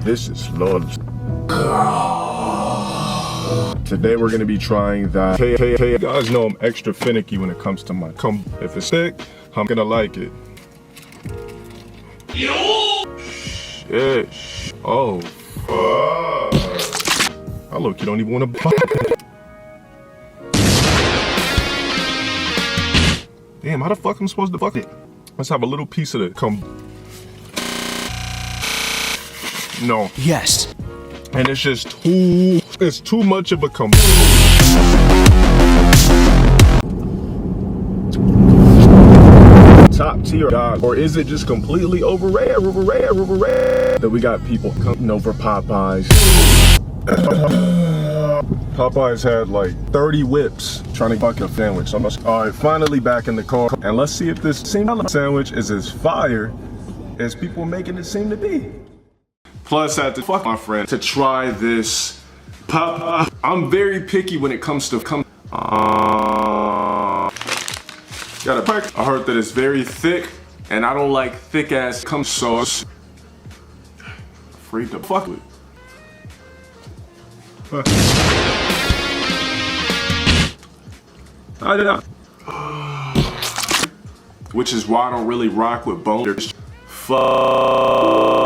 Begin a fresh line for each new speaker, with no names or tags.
This is Lord. Today we're gonna be trying that. Hey, you guys know I'm extra finicky when it comes to my cum. If it's thick, I'm gonna like it. Shit. Oh, fuck. I look, you don't even wanna buy it. Damn, how the fuck am I supposed to fuck it? Let's have a little piece of the cum. No.
Yes.
And it's just too much of a cum. Top tier God, or is it just completely overrated? That we got people coming over Popeyes. Popeyes had like 30 whips trying to fuck a sandwich. All right, finally back in the car, and let's see if this sandwich is as fire as people making it seem to be. Plus, I had to fuck my friend to try this Popeye. I'm very picky when it comes to cum. Gotta check. I heard that it's very thick, and I don't like thick ass cum sauce. Afraid to fuck with. Which is why I don't really rock with boners. Fuck.